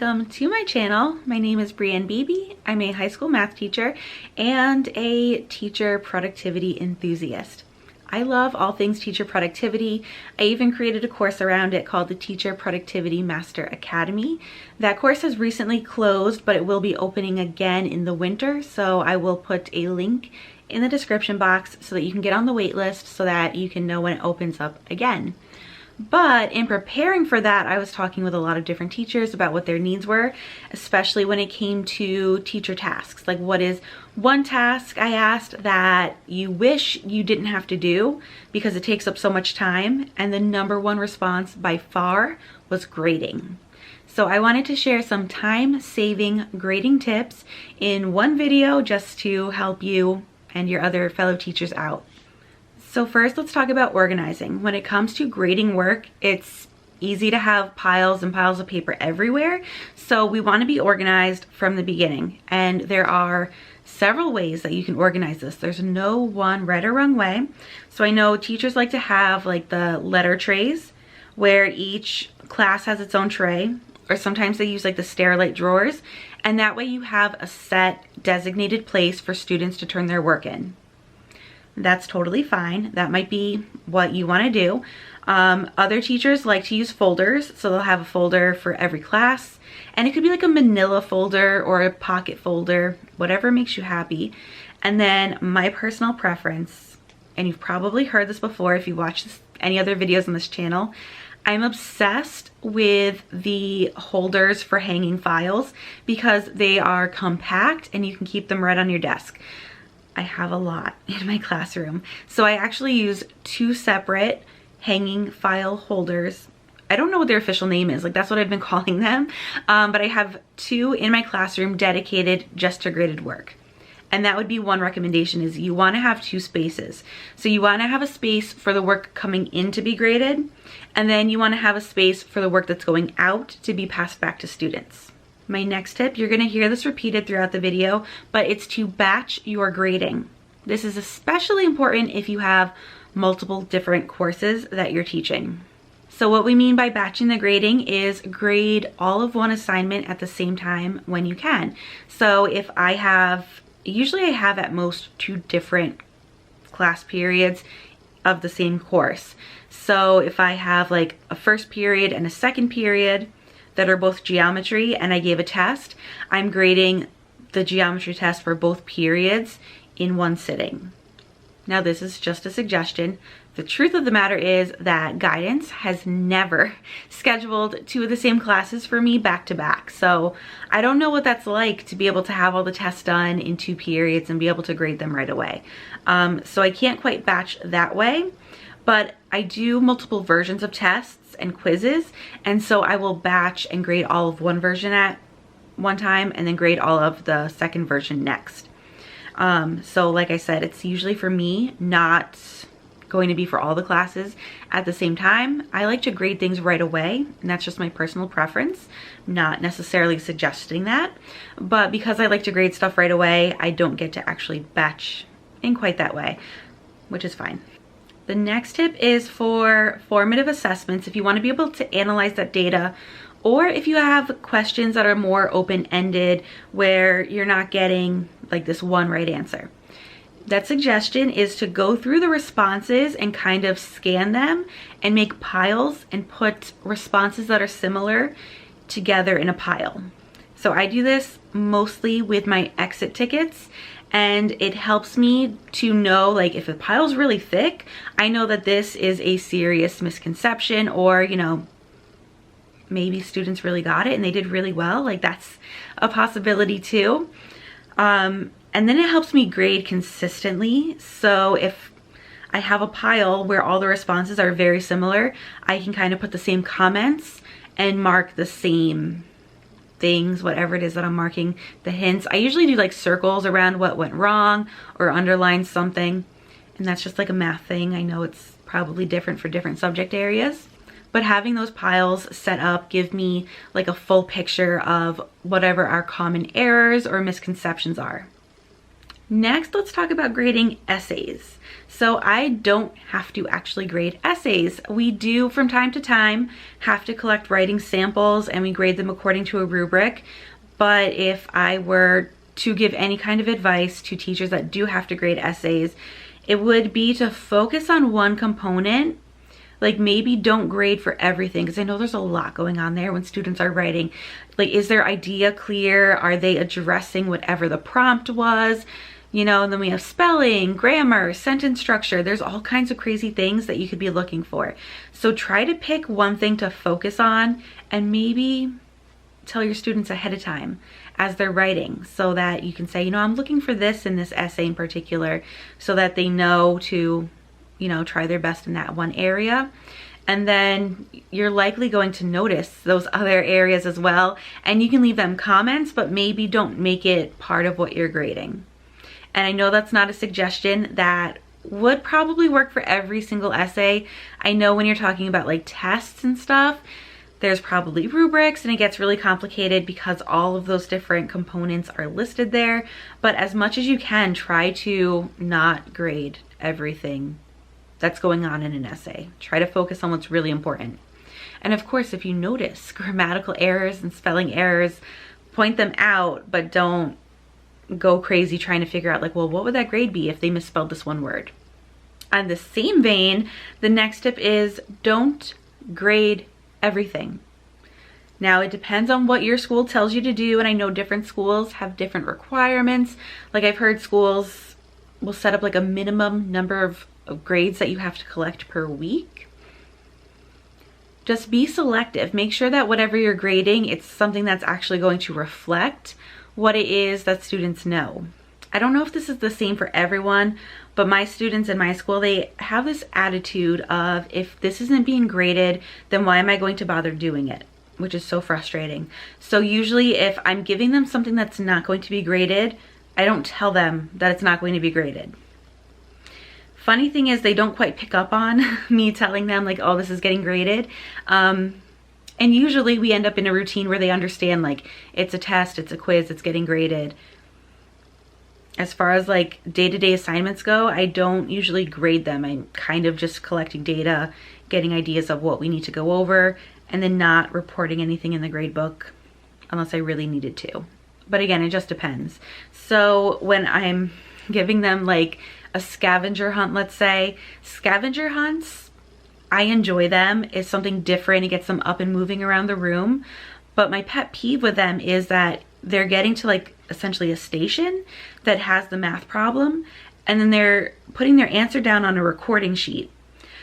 welcome to my channel. My name is Brienne Beebe. I'm a high school math teacher and a teacher productivity enthusiast. I love all things teacher productivity. I even created a course around it called the Teacher Productivity Master Academy. That course has recently closed, but it will be opening again in the winter, so I will put a link in the description box so that you can get on the wait list so that you can know when it opens up again. But in preparing for that, I was talking with a lot of different teachers about what their needs were, especially when it came to teacher tasks. Like, what is one task I asked that you wish you didn't have to do because it takes up so much time? And the number one response by far was grading. So I wanted to share some time-saving grading tips in one video just to help you and your other fellow teachers out. So first, let's talk about organizing. When it comes to grading work, it's easy to have piles and piles of paper everywhere. So we want to be organized from the beginning. And there are several ways that you can organize this. There's no one right or wrong way. So I know teachers like to have like the letter trays where each class has its own tray, or sometimes they use like the Stairlight drawers. And that way you have a set designated place for students to turn their work in. That's totally fine. That might be what you want to do. Other teachers like to use folders, so they'll have a folder for every class, and it could be like a manila folder or a pocket folder, whatever makes you happy. And then my personal preference, and you've probably heard this before if you watch any other videos on this channel, I'm obsessed with the holders for hanging files because they are compact and you can keep them right on your desk. I have a lot in my classroom. So I actually use two separate hanging file holders. I don't know what their official name is, like that's what I've been calling them. But I have two in my classroom dedicated just to graded work. And that would be one recommendation, is you want to have two spaces. So you want to have a space for the work coming in to be graded, and then you want to have a space for the work that's going out to be passed back to students. My next tip, you're going to hear this repeated throughout the video, but it's to batch your grading. This is especially important if you have multiple different courses that you're teaching. So what we mean by batching the grading is grade all of one assignment at the same time when you can. So if usually I have at most 2 different class periods of the same course. So if I have like a first period and a second period that are both geometry and I gave a test, I'm grading the geometry test for both periods in one sitting. Now this is just a suggestion. The truth of the matter is that guidance has never scheduled 2 of the same classes for me back to back. So I don't know what that's like to be able to have all the tests done in 2 periods and be able to grade them right away. So I can't quite batch that way, but I do multiple versions of tests and quizzes, and so I will batch and grade all of one version at one time and then grade all of the second version next. So like I said, it's usually for me not going to be for all the classes at the same time. I like to grade things right away, and that's just my personal preference, not necessarily suggesting that, but because I like to grade stuff right away, I don't get to actually batch in quite that way, which is fine. The next tip is for formative assessments. If you want to be able to analyze that data, or if you have questions that are more open-ended where you're not getting like this one right answer. That suggestion is to go through the responses and kind of scan them and make piles and put responses that are similar together in a pile. So I do this mostly with my exit tickets, and it helps me to know, like, if a pile's really thick, I know that this is a serious misconception, or, you know, maybe students really got it and they did really well. Like, that's a possibility too. And then it helps me grade consistently. So if I have a pile where all the responses are very similar, I can kind of put the same comments and mark the same things, whatever it is that I'm marking, the hints. I usually do like circles around what went wrong or underline something, and that's just like a math thing. I know it's probably different for different subject areas, but having those piles set up give me like a full picture of whatever our common errors or misconceptions are. Next, let's talk about grading essays. So I don't have to actually grade essays. We do from time to time have to collect writing samples and we grade them according to a rubric. But if I were to give any kind of advice to teachers that do have to grade essays, it would be to focus on one component. Like maybe don't grade for everything, because I know there's a lot going on there when students are writing. Like, is their idea clear? Are they addressing whatever the prompt was? You know, and then we have spelling, grammar, sentence structure. There's all kinds of crazy things that you could be looking for. So try to pick one thing to focus on and maybe tell your students ahead of time as they're writing, so that you can say, you know, I'm looking for this in this essay in particular, so that they know to, you know, try their best in that one area. And then you're likely going to notice those other areas as well. And you can leave them comments, but maybe don't make it part of what you're grading. And I know that's not a suggestion that would probably work for every single essay. I know when you're talking about like tests and stuff, there's probably rubrics and it gets really complicated because all of those different components are listed there. But as much as you can, try to not grade everything that's going on in an essay. Try to focus on what's really important. And of course, if you notice grammatical errors and spelling errors, point them out, but don't go crazy trying to figure out like, well, what would that grade be if they misspelled this one word? On the same vein, the next tip is don't grade everything. Now, it depends on what your school tells you to do, and I know different schools have different requirements. Like I've heard schools will set up like a minimum number of grades that you have to collect per week. Just be selective. Make sure that whatever you're grading, it's something that's actually going to reflect what it is that students know. I don't know if this is the same for everyone, but my students in my school, they have this attitude of, if this isn't being graded, then why am I going to bother doing it? Which is so frustrating. So usually if I'm giving them something that's not going to be graded, I don't tell them that it's not going to be graded. Funny thing is, they don't quite pick up on me telling them like, oh, this is getting graded. And usually we end up in a routine where they understand like it's a test, it's a quiz, it's getting graded. As far as like day-to-day assignments go, I don't usually grade them. I'm kind of just collecting data, getting ideas of what we need to go over, and then not reporting anything in the grade book unless I really needed to. But again, it just depends. So when I'm giving them like a scavenger hunt, let's say, scavenger hunts, I enjoy them. It's something different. It gets them up and moving around the room. But my pet peeve with them is that they're getting to like essentially a station that has the math problem, and then they're putting their answer down on a recording sheet.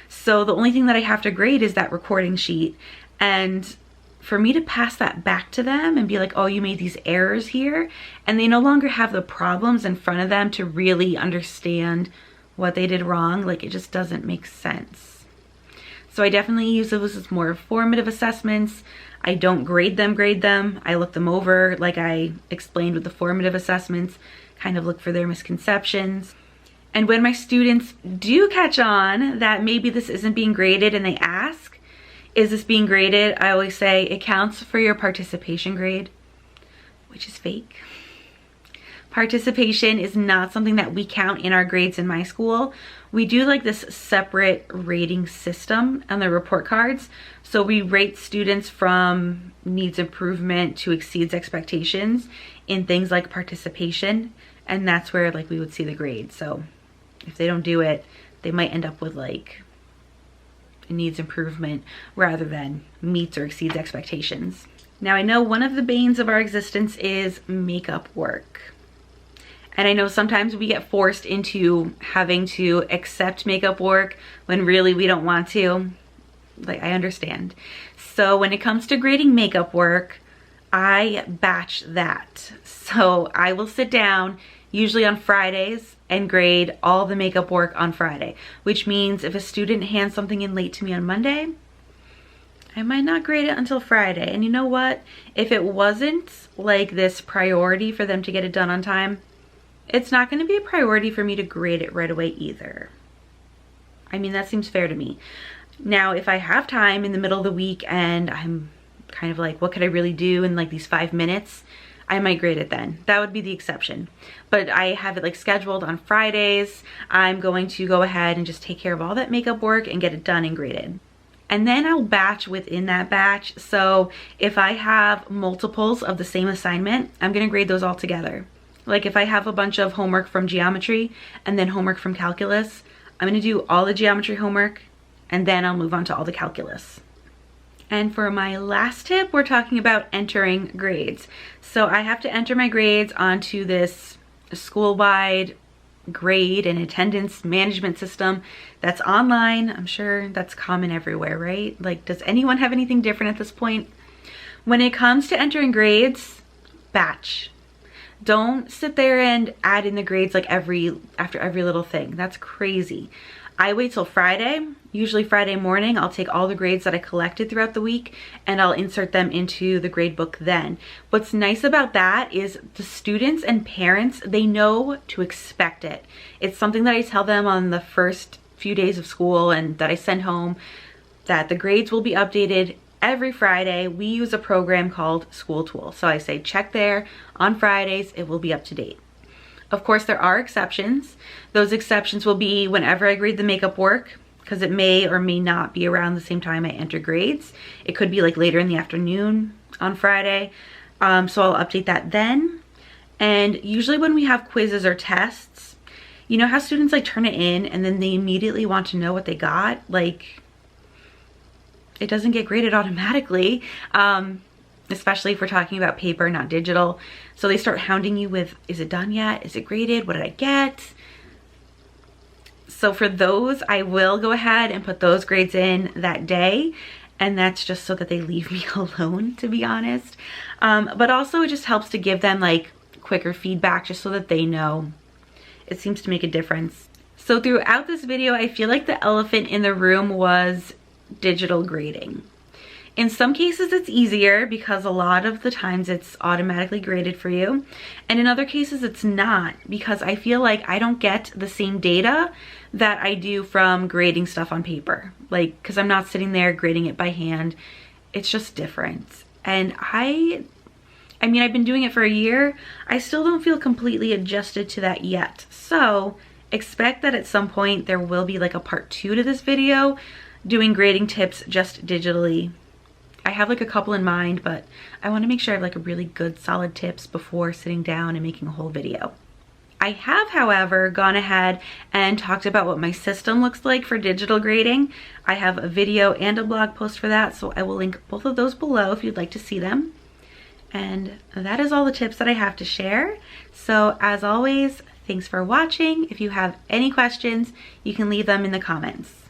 So the only thing that I have to grade is that recording sheet. And for me to pass that back to them and be like, oh, you made these errors here, and they no longer have the problems in front of them to really understand what they did wrong, like it just doesn't make sense. So I definitely use those as more formative assessments. I don't grade them. I look them over like I explained with the formative assessments, kind of look for their misconceptions. And when my students do catch on that maybe this isn't being graded and they ask, is this being graded? I always say it counts for your participation grade, which is fake. Participation is not something that we count in our grades in my school. We do like this separate rating system on the report cards. So we rate students from needs improvement to exceeds expectations in things like participation. And that's where like we would see the grade. So if they don't do it, they might end up with like a needs improvement rather than meets or exceeds expectations. Now I know one of the banes of our existence is makeup work. And I know sometimes we get forced into having to accept makeup work when really we don't want to. Like, I understand. So when it comes to grading makeup work, I batch that. So I will sit down, usually on Fridays, and grade all the makeup work on Friday. Which means if a student hands something in late to me on Monday, I might not grade it until Friday. And you know what? If it wasn't like this priority for them to get it done on time, it's not going to be a priority for me to grade it right away either. I mean, that seems fair to me. Now, if I have time in the middle of the week and I'm kind of like, what could I really do in like these 5 minutes? I might grade it then. That would be the exception. But I have it like scheduled on Fridays. I'm going to go ahead and just take care of all that makeup work and get it done and graded. And then I'll batch within that batch. So if I have multiples of the same assignment, I'm gonna grade those all together. Like if I have a bunch of homework from geometry and then homework from calculus, I'm gonna do all the geometry homework and then I'll move on to all the calculus. And for my last tip, we're talking about entering grades. So I have to enter my grades onto this school-wide grade and attendance management system that's online. I'm sure that's common everywhere, right? Like, does anyone have anything different at this point? When it comes to entering grades, batch. Don't sit there and add in the grades like after every little thing. That's crazy. I wait till Friday. Usually Friday morning, I'll take all the grades that I collected throughout the week and I'll insert them into the grade book then. What's nice about that is the students and parents, they know to expect it. It's something that I tell them on the first few days of school and that I send home, that the grades will be updated every Friday. We use a program called School Tool. So I say check there on Fridays, it will be up to date. Of course, there are exceptions. Those exceptions will be whenever I grade the makeup work, because it may or may not be around the same time I enter grades. It could be like later in the afternoon on Friday. So I'll update that then. And usually when we have quizzes or tests, you know how students like turn it in and then they immediately want to know what they got? Like, it doesn't get graded automatically. Especially if we're talking about paper, not digital. So they start hounding you with, is it done yet? Is it graded? What did I get? So for those, I will go ahead and put those grades in that day. And that's just so that they leave me alone, to be honest. But also it just helps to give them like quicker feedback just so that they know. It seems to make a difference. So throughout this video, I feel like the elephant in the room was digital grading. In some cases it's easier because a lot of the times it's automatically graded for you. And in other cases it's not, because I feel like I don't get the same data that I do from grading stuff on paper. Like, because I'm not sitting there grading it by hand. It's just different. And I mean, I've been doing it for a year. I still don't feel completely adjusted to that yet. So expect that at some point there will be like a part 2 to this video doing grading tips just digitally. I have like a couple in mind, but I want to make sure I have like a really good solid tips before sitting down and making a whole video. I have, however, gone ahead and talked about what my system looks like for digital grading. I have a video and a blog post for that, so I will link both of those below if you'd like to see them. And that is all the tips that I have to share. So as always, thanks for watching. If you have any questions, you can leave them in the comments.